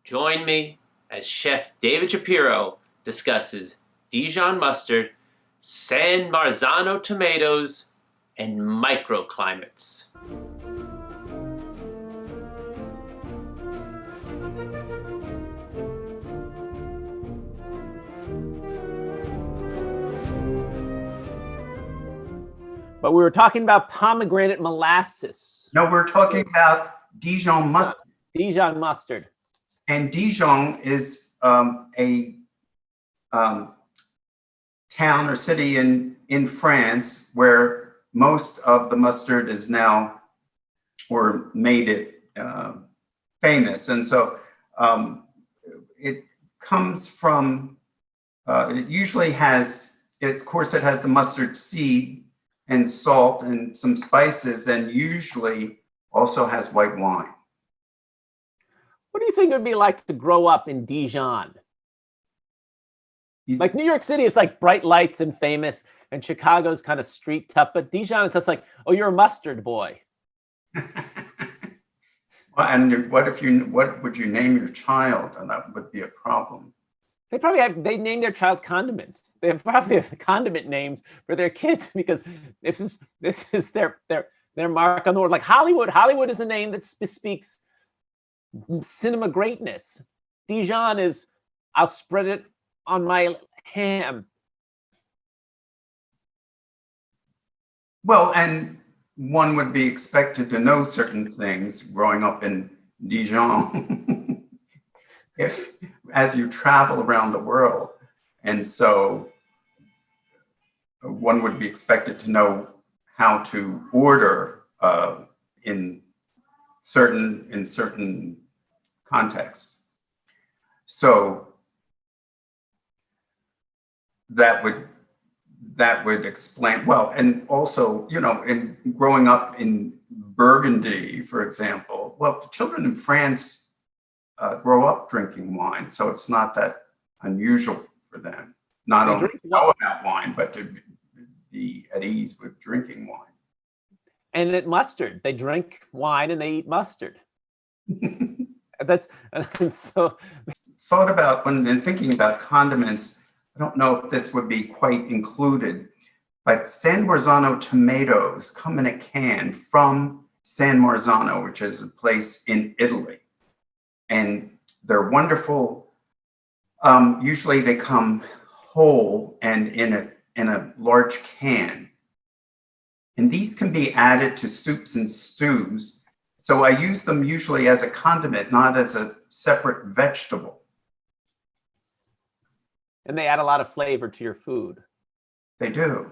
Join me as Chef David Shapiro discusses Dijon mustard, San Marzano tomatoes, and microclimates. But we were talking about pomegranate molasses. No, we're talking about Dijon mustard. Dijon mustard. And Dijon is a town or city in France where most of the mustard is now, or made it famous. And so it comes from, it usually has, of course, it has the mustard seed and salt and some spices, and usually also has white wine. What do you think it would be like to grow up in Dijon? Like New York City is like bright lights and famous, and Chicago's kind of street tough, but Dijon, it's just like, oh, you're a mustard boy. Well, and what would you name your child? And that would be a problem. They name their child condiments. They probably have condiment names for their kids because this is their mark on the world. Like Hollywood. Hollywood is a name that bespeaks cinema greatness. Dijon is, I'll spread it on my ham. Well, and one would be expected to know certain things growing up in Dijon as you travel around the world. And so one would be expected to know how to order in certain contexts. So that would explain, well, and also, you know, in growing up in Burgundy, for example, well, the children in France grow up drinking wine, so it's not that unusual for them. Not only to know about wine, but to be at ease with drinking wine. And at mustard, they drink wine and they eat mustard. And so. Thought about when thinking about condiments, I don't know if this would be quite included, but San Marzano tomatoes come in a can from San Marzano, which is a place in Italy. And they're wonderful. Usually they come whole and in a large can. And these can be added to soups and stews. So I use them usually as a condiment, not as a separate vegetable. And they add a lot of flavor to your food. They do.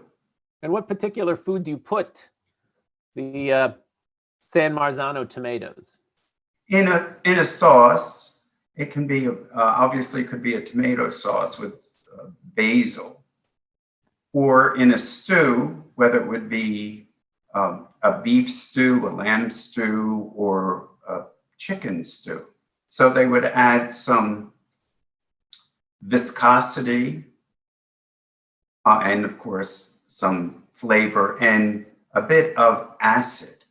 And what particular food do you put the San Marzano tomatoes? In a sauce. It can be obviously could be a tomato sauce with basil, or in a stew, whether it would be a beef stew, a lamb stew, or a chicken stew. So they would add some viscosity and, of course, some flavor and a bit of acid.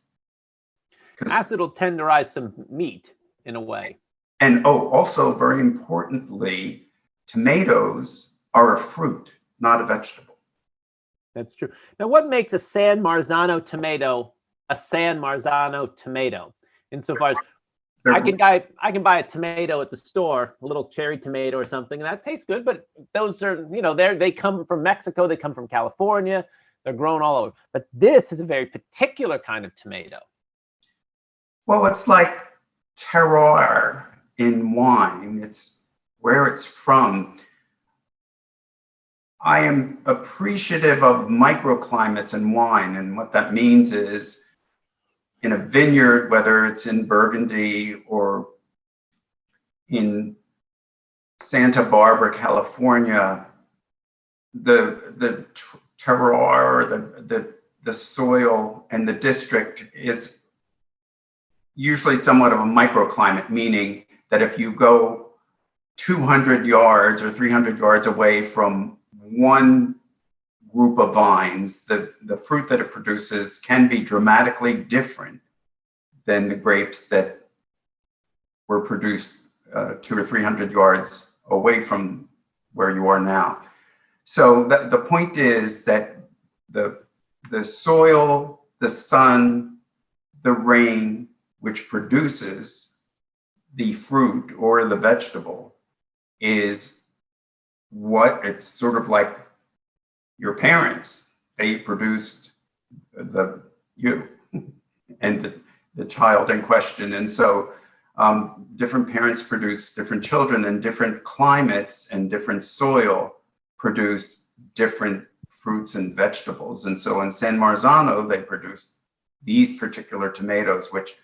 Acid will tenderize some meat in a way. And also very importantly, tomatoes are a fruit, not a vegetable. That's true. Now, what makes a San Marzano tomato a San Marzano tomato? Insofar as I can buy a tomato at the store, a little cherry tomato or something, and that tastes good. But those are, you know, they come from Mexico, they come from California, they're grown all over. But this is a very particular kind of tomato. Well, it's like terroir in wine. It's where it's from. I am appreciative of microclimates in wine, and what that means is in a vineyard, whether it's in Burgundy or in Santa Barbara, California, the terroir, the soil and the district is usually somewhat of a microclimate, meaning that if you go 200 yards or 300 yards away from one group of vines, the fruit that it produces can be dramatically different than the grapes that were produced 200 or 300 yards away from where you are now. So the point is that the soil, the sun, the rain, which produces the fruit or the vegetable, is what it's sort of like your parents. They produced you and the child in question. And so different parents produce different children, and different climates and different soil produce different fruits and vegetables. And so in San Marzano, they produce these particular tomatoes, which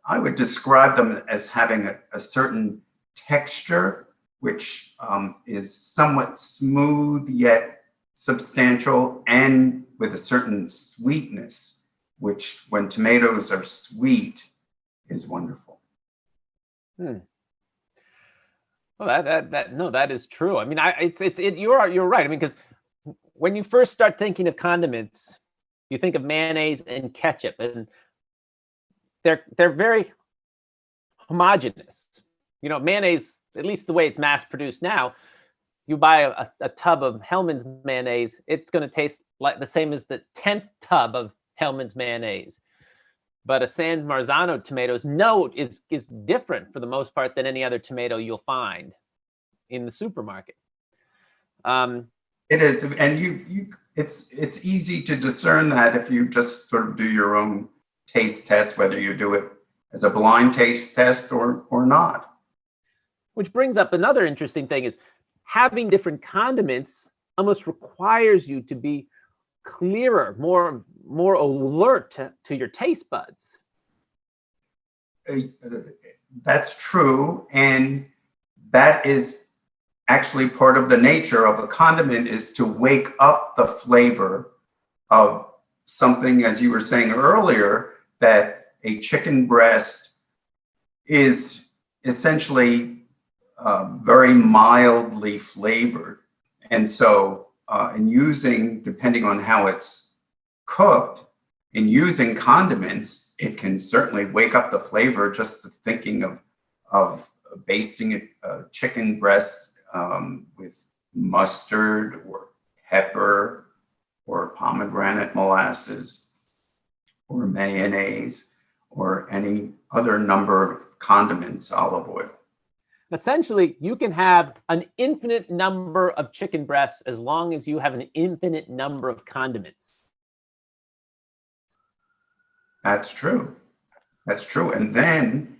I would describe them as having a certain texture, which is somewhat smooth yet substantial, and with a certain sweetness, which when tomatoes are sweet is wonderful. Well, that is true. I mean, you're right. I mean, because when you first start thinking of condiments, you think of mayonnaise and ketchup, and they're very homogeneous. You know, mayonnaise, at least the way it's mass produced now, you buy a tub of Hellmann's mayonnaise, it's going to taste like the same as the 10th tub of Hellmann's mayonnaise. But a San Marzano tomato's note is different for the most part than any other tomato you'll find in the supermarket. It is, and it's easy to discern that if you just sort of do your own taste test, whether you do it as a blind taste test or not. Which brings up another interesting thing, is having different condiments almost requires you to be clearer, more alert to your taste buds. That's true, and that is actually part of the nature of a condiment, is to wake up the flavor of something, as you were saying earlier, that a chicken breast is essentially very mildly flavored. And so in using, depending on how it's cooked, in using condiments, it can certainly wake up the flavor. Just thinking of basting a chicken breast with mustard or pepper or pomegranate molasses or mayonnaise or any other number of condiments, olive oil. Essentially, you can have an infinite number of chicken breasts as long as you have an infinite number of condiments. That's true. That's true. And then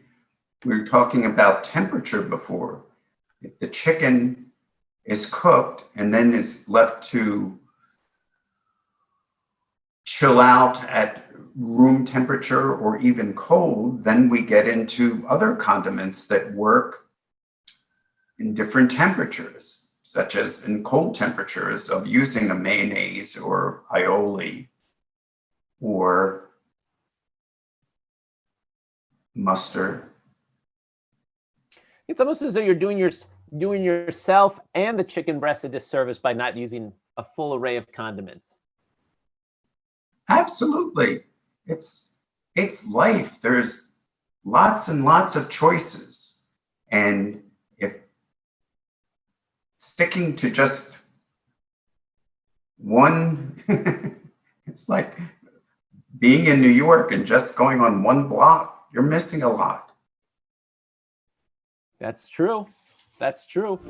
we were talking about temperature before. If the chicken is cooked and then is left to chill out at room temperature or even cold, then we get into other condiments that work in different temperatures, such as in cold temperatures of using a mayonnaise or aioli or mustard. It's almost as though you're doing yourself and the chicken breast a disservice by not using a full array of condiments. Absolutely. It's life. There's lots and lots of choices. And if sticking to just one, it's like being in New York and just going on one block, you're missing a lot. That's true. That's true.